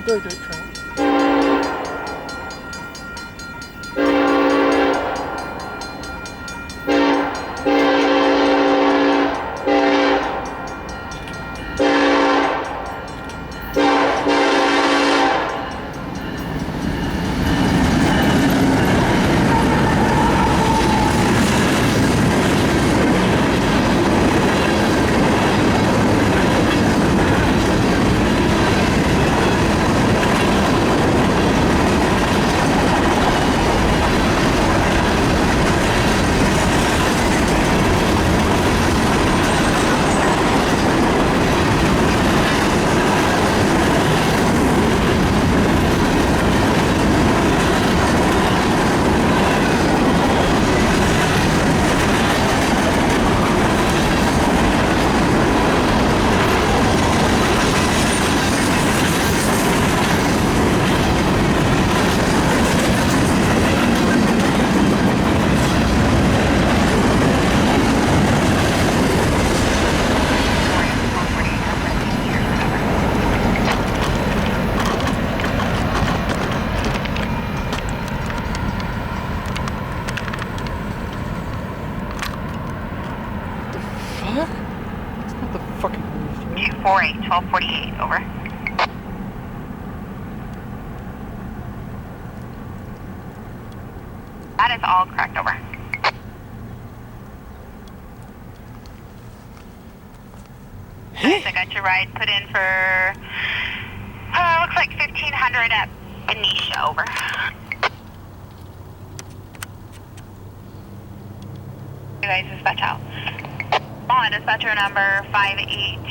dirt trail. It's not the fucking roof, right? 248, 1248, over. That is all correct, over. Nice, I got your ride put in for, looks like 1500 at Benicia, over. You guys dispatch out. On dispatcher number 582,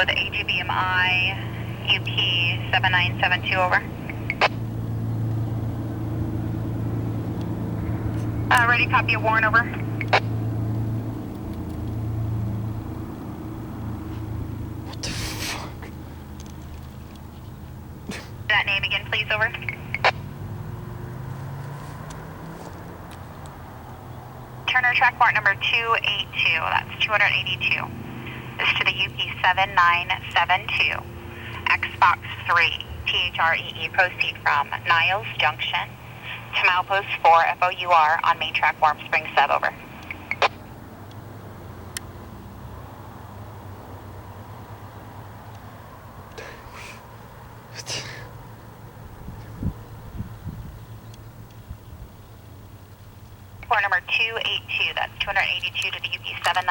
the AGBMI UP 7972, over. Ready, copy a warrant, over. What the fuck? That name again, please, over. Turner track warrant number 282, that's 282. This to the UP 7972. Xbox 3, THREE, proceed from Niles Junction to milepost 4 FOUR on main track Warm Springs sub, over. Warrant number 282, that's 282 to the UP 7972.